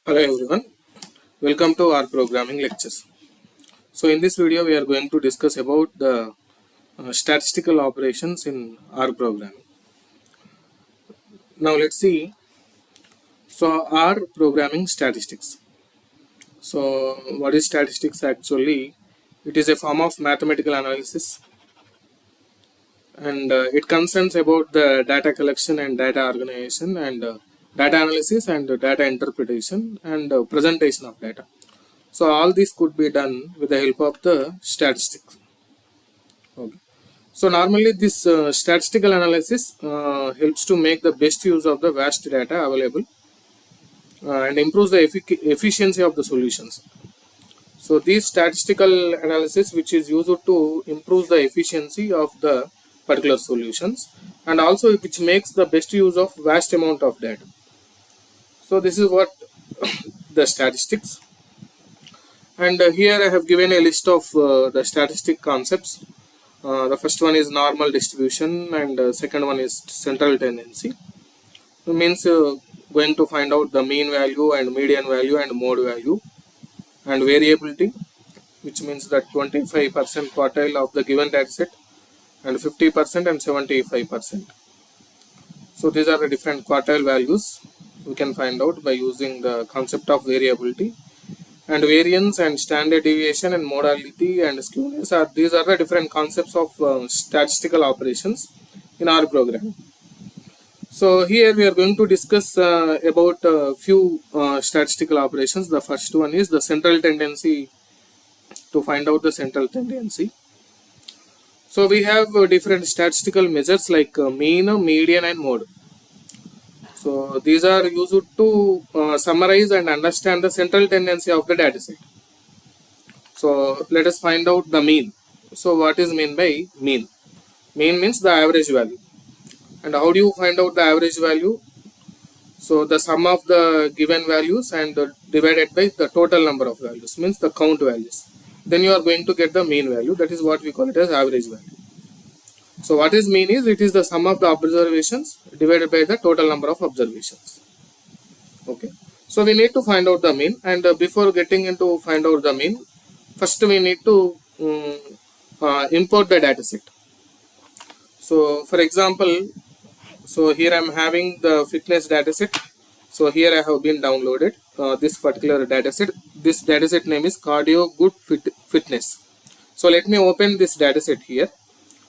Hello everyone, welcome to our programming lectures. So in this video we are going to discuss about the statistical operations in R programming. Now let's see. So R programming statistics. So what is statistics actually? It is a form of mathematical analysis, and it concerns about the data collection and data organization and data analysis and data interpretation and presentation of data. So all this could be done with the help of the statistics. Okay. So normally this statistical analysis helps to make the best use of the vast data available and improves the efficiency of the solutions. So these statistical analysis which is used to improve the efficiency of the particular solutions and also which makes the best use of vast amount of data. So this is what the statistics, and here I have given a list of the statistic concepts. The first one is normal distribution, and second one is central tendency. It means going to find out the mean value and median value and mode value, and variability, which means that 25% quartile of the given dataset and 50% and 75%. So these are the different quartile values we can find out by using the concept of variability. And variance and standard deviation and modality and skewness these are the different concepts of statistical operations in our program. So here we are going to discuss about a few statistical operations. The first one is the central tendency, to find out the central tendency. So we have different statistical measures like mean, median and mode. So these are used to summarize and understand the central tendency of the dataset. So let us find out the mean. So what is mean by mean? Mean means the average value. And how do you find out the average value? So the sum of the given values and divided by the total number of values, means the count values. Then you are going to get the mean value. That is what we call it as average value. So what is mean is, it is the sum of the observations divided by the total number of observations. Okay. So we need to find out the mean, and before getting into find out the mean, first we need to import the dataset. So for example, so here I am having the fitness dataset. So here I have been downloaded this particular dataset. This dataset name is Cardio Good Fitness. So let me open this dataset here.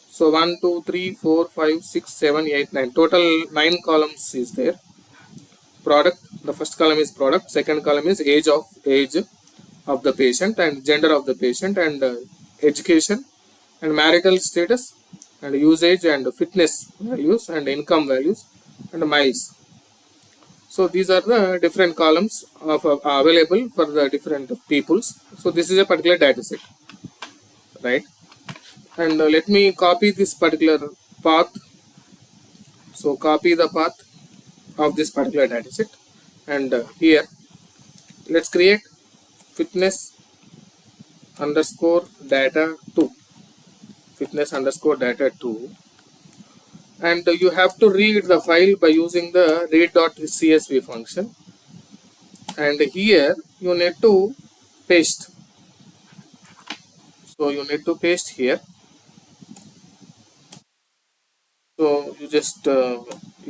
So 1, 2, 3, 4, 5, 6, 7, 8, 9. Total 9 columns is there. Product. The first column is product. Second column is age of the patient and gender of the patient, and education and marital status and usage and fitness values and income values and miles. So these are the different columns of available for the different peoples. So this is a particular dataset, right? And let me copy this particular path. So copy the path of this particular dataset, and here let's create fitness underscore data 2, fitness underscore data 2, and you have to read the file by using the read.csv function, and here you need to paste. So you need to paste here. So you just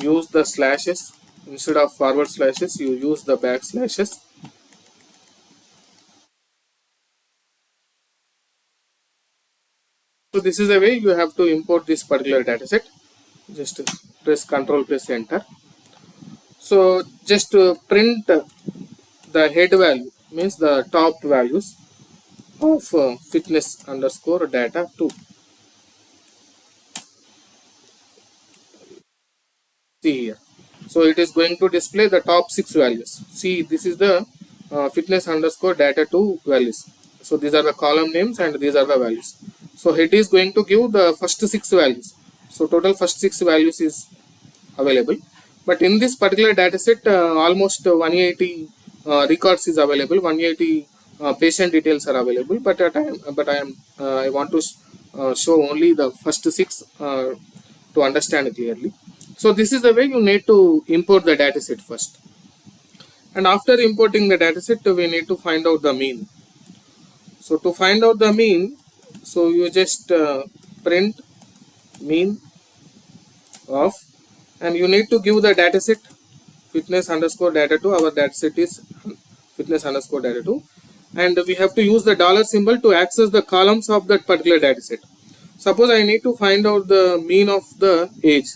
use the slashes instead of forward slashes. You use the backslashes. So this is the way you have to import this particular dataset. Just press Ctrl, press Enter. So just print the head value, means the top values of fitness underscore data 2. See here. So it is going to display the top 6 values. See, this is the fitness underscore data 2 values. So these are the column names and these are the values. So it is going to give the first 6 values. So total first 6 values is available. But in this particular dataset, almost 180 records is available. 180 patient details are available. But I want to show only the first 6 to understand clearly. So this is the way you need to import the dataset first. And after importing the dataset, we need to find out the mean. So to find out the mean, so you just print mean of, and you need to give the dataset fitness underscore data 2. Our dataset is fitness underscore data 2, and we have to use the dollar symbol to access the columns of that particular dataset. Suppose I need to find out the mean of the age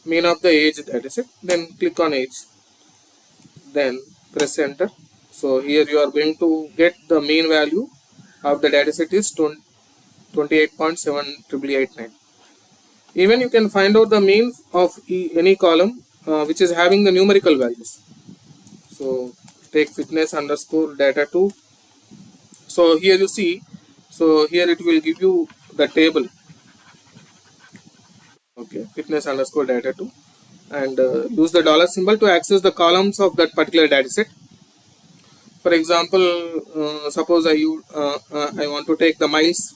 dataset, then click on age, then press enter. So here you are going to get the mean value of the dataset is 28.7889. Even you can find out the mean of any column which is having the numerical values. So take fitness underscore data 2. So here you see, so here it will give you the table. Okay, fitness underscore data 2, and use the dollar symbol to access the columns of that particular dataset. For example, suppose I want to take the miles.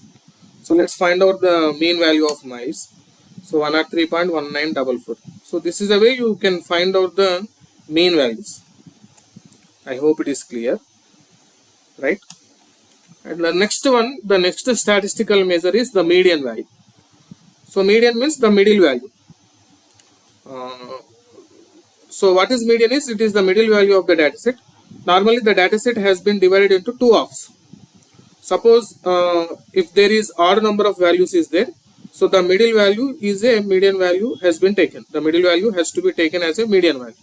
So let's find out the mean value of miles. So 103.1944. So this is the way you can find out the mean values. I hope it is clear, right? And the next one, the next statistical measure is the median value. So median means the middle value. So what is median is? It is the middle value of the dataset. Normally the dataset has been divided into two halves. Suppose if there is odd number of values is there, so the middle value is a median value has been taken. The middle value has to be taken as a median value.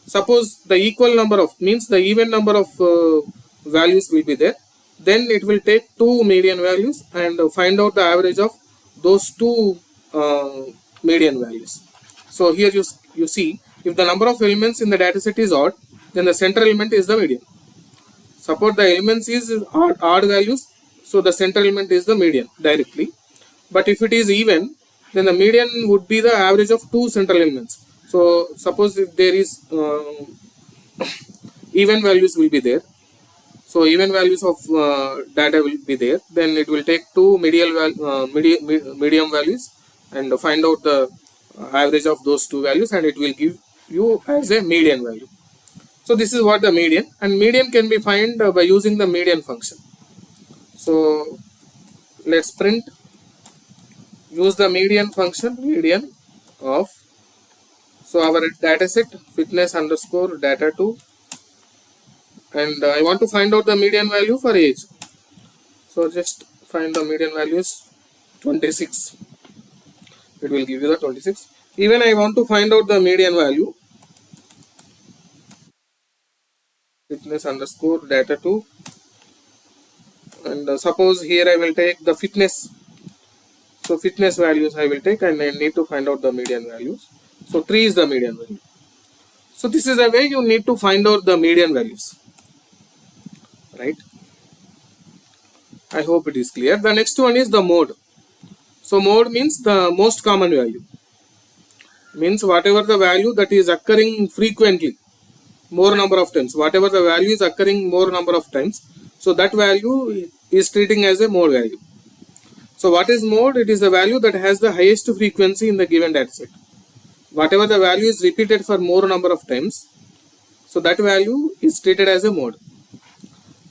Suppose the equal number of means the even number of values will be there, then it will take two median values and find out the average of those two median values. So here you see, if the number of elements in the dataset is odd, then the center element is the median. Suppose the elements is odd values, so the center element is the median directly. But if it is even, then the median would be the average of two central elements. So suppose if there is even values will be there, so even values of data will be there, then it will take two medium values and find out the average of those two values, and it will give you as a median value. So this is what the median, and median can be found by using the median function. So let's print, use the median function, median of, so our dataset fitness underscore data 2, and I want to find out the median value for age. So just find the median value is 26. It will give you the 26. Even I want to find out the median value, fitness underscore data 2, and suppose here I will take the fitness. So fitness values I will take, and I need to find out the median values. So 3 is the median value. So this is the way you need to find out the median values, right? I hope it is clear. The next one is the mode. So mode means the most common value. Means whatever the value that is occurring frequently, more number of times, whatever the value is occurring more number of times, so that value is treating as a mode value. So what is mode? It is the value that has the highest frequency in the given dataset. Whatever the value is repeated for more number of times, so that value is treated as a mode.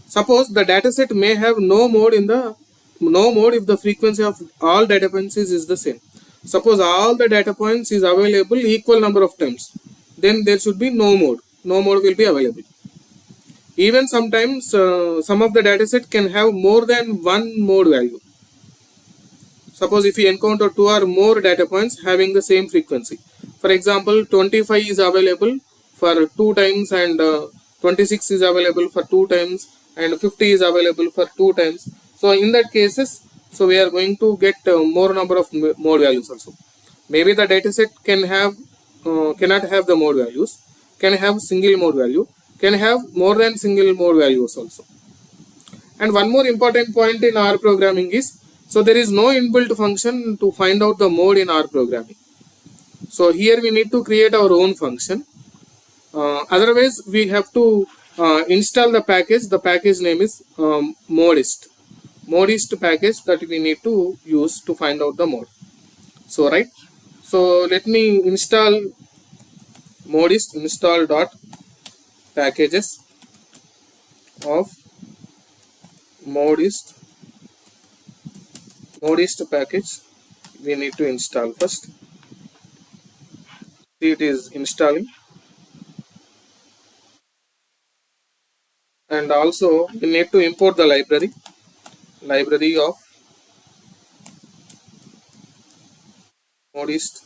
Suppose the dataset may have no mode if the frequency of all data points is the same. Suppose all the data points is available equal number of times, then there should be no mode. No mode will be available. Even sometimes some of the dataset can have more than one mode value. Suppose if you encounter two or more data points having the same frequency. For example, 25 is available for 2 times, and 26 is available for 2 times, and 50 is available for 2 times. So in that cases, so we are going to get more number of mode values also. Maybe the dataset can have cannot have the mode values, can have single mode value, can have more than single mode values also. And one more important point in R programming is, so there is no inbuilt function to find out the mode in R programming. So here we need to create our own function. Otherwise we have to install the package. The package name is modist package that we need to use to find out the mode. So right, so let me install modist install dot packages of modist package we need to install first. See, it is installing, and also we need to import the library of modist.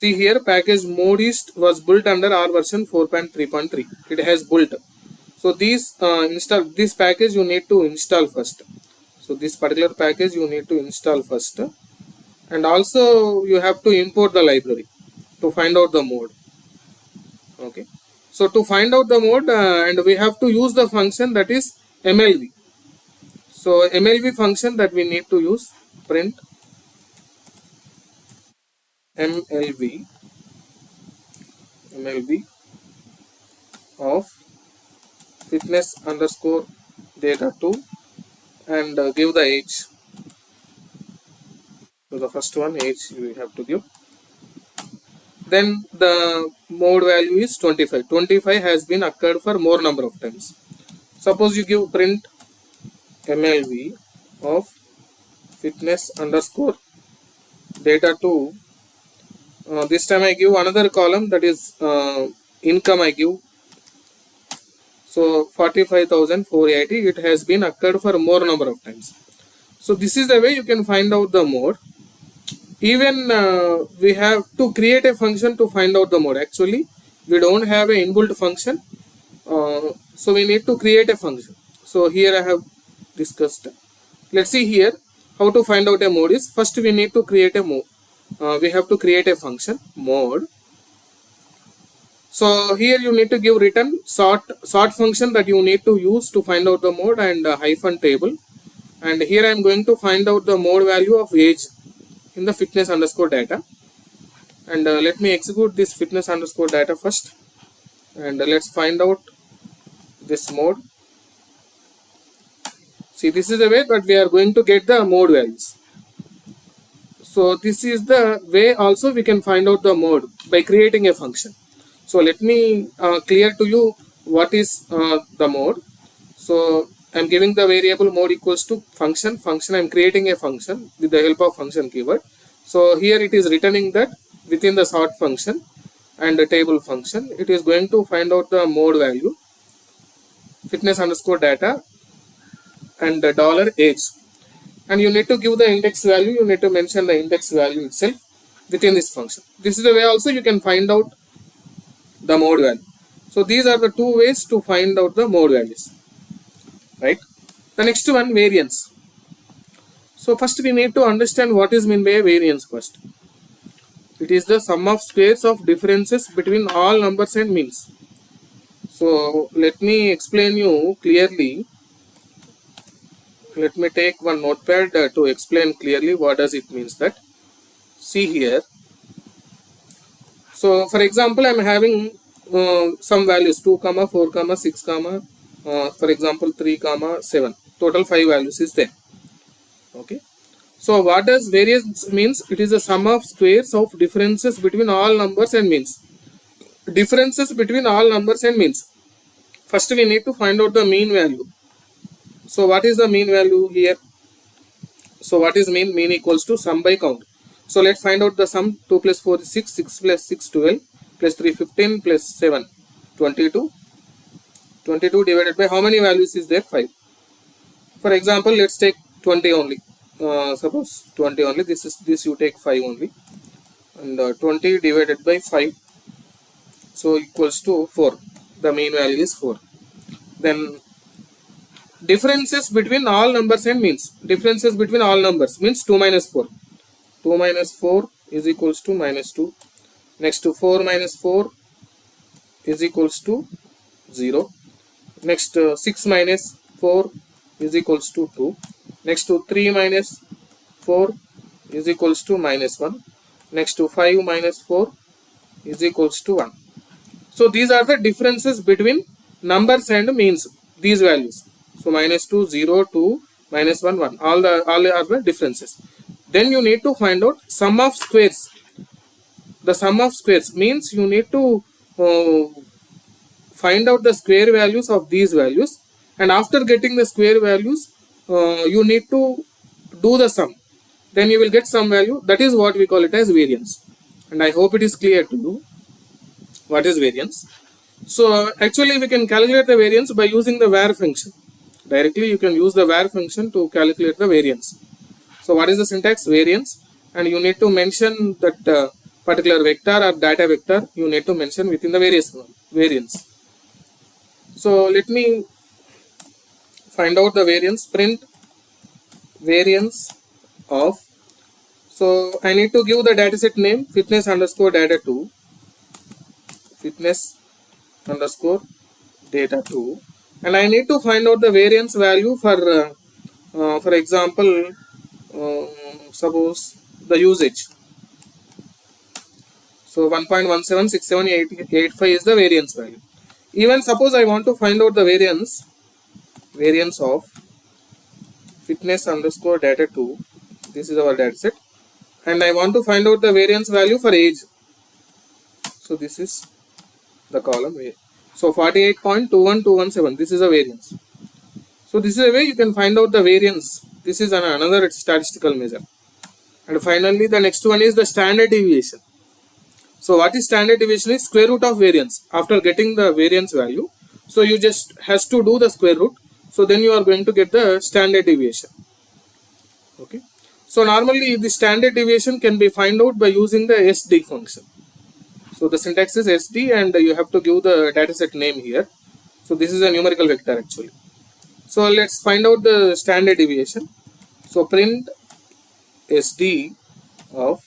See here, package modist was built under R version 4.3.3. It has built. So this package you need to install first. So this particular package you need to install first, and also you have to import the library to find out the mode. Okay. So to find out the mode, and we have to use the function that is MLV. So MLV function that we need to use, print MLV of fitness underscore data 2, and give the age. So the first one, age we have to give. Then the mode value is 25. 25 has been occurred for more number of times. Suppose you give print MLV of fitness underscore data 2. This time I give another column, that is income I give. So 45,480, it has been occurred for more number of times. So this is the way you can find out the mode. Even we have to create a function to find out the mode. Actually, we don't have an inbuilt function, so we need to create a function. So here I have discussed. Let's see here how to find out a mode is. First we need to create a mode. We have to create a function mode. So here you need to give return sort function that you need to use to find out the mode, and hyphen table. And here I am going to find out the mode value of age in the fitness underscore data. And let me execute this fitness underscore data first, and let's find out this mode. See, this is the way that we are going to get the mode values. So this is the way also we can find out the mode by creating a function. So let me clear to you what is the mode. So I am giving the variable mode equals to function. I am creating a function with the help of function keyword. So here it is returning that within the sort function and the table function, it is going to find out the mode value, fitness underscore data, and the $age. And you need to give the index value. You need to mention the index value itself within this function. This is the way also you can find out the mode value. So these are the two ways to find out the mode values, right? The next one, variance. So first we need to understand what is meant by variance first. It is the sum of squares of differences between all numbers and means. So let me explain you clearly. Let me take one notepad to explain clearly what does it means that. See here. So for example, I am having some values 2, 4, 6, for example 3, 7. Total 5 values is there. Okay. So what does variance means? It is the sum of squares of differences between all numbers and means. Differences between all numbers and means. First we need to find out the mean value. So what is the mean value here? So what is mean? Mean equals to sum by count. So let's find out the sum. 2 plus 4 is 6, 6 plus 6 12, plus 3 15, plus 7 22. 22 divided by how many values is there? 5. For example, let's take 20 only. Suppose 20 only. This you take 5 only, and 20 divided by 5, so equals to 4. The mean value is 4. Then differences between all numbers and means. Differences between all numbers means 2 minus 4. 2 minus 4 is equals to minus 2. Next to 4 minus 4 is equals to 0. Next 6 minus 4 is equals to 2. Next to 3 minus 4 is equals to minus 1. Next to 5 minus 4 is equals to 1. So these are the differences between numbers and means, these values. So minus 2, 0, 2, minus 1, 1. All are the differences. Then you need to find out sum of squares. the sum of squares means you need to find out the square values of these values, and after getting the square values you need to do the sum, then you will get some value. That is what we call it as variance, and I hope it is clear to you what is variance. So actually we can calculate the variance by using the var function. Directly you can use the var function to calculate the variance. So what is the syntax? Variance, and you need to mention that particular vector or data vector you need to mention within the variance. So let me find out the variance. Print variance of, so I need to give the dataset name fitness underscore data 2, fitness underscore data 2, and I need to find out the variance value for example suppose the usage. So 1.176785 is the variance value. Even suppose I want to find out the variance of fitness underscore data 2, this is our dataset, and I want to find out the variance value for age. So this is the column A. So 48.21217, this is a variance. So this is a way you can find out the variance. This is another statistical measure. And finally the next one is the standard deviation. So what is standard deviation? Is square root of variance. After getting the variance value, so you just has to do the square root, so then you are going to get the standard deviation. Okay, so normally the standard deviation can be found out by using the SD function. So the syntax is SD, and you have to give the dataset name here. So this is a numerical vector actually. So let's find out the standard deviation. So print SD of,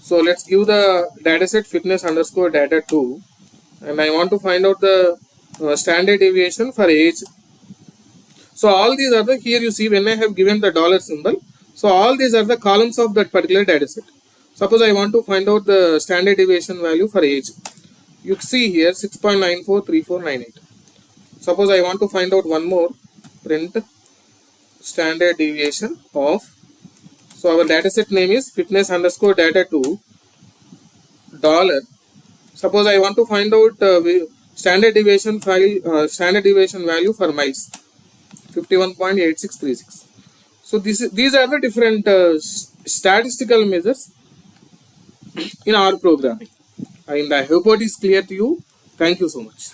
so let's give the dataset fitness underscore data 2, and I want to find out the standard deviation for age. So all these are the, here you see when I have given the dollar symbol, so all these are the columns of that particular dataset. Suppose I want to find out the standard deviation value for age. You see here 6.943498. Suppose I want to find out one more. Print standard deviation of, so our dataset name is fitness underscore data 2 dollar. Suppose I want to find out standard deviation value for miles, 51.8636. So these are the different statistical measures in our programming, and I hope it is clear to you. Thank you so much.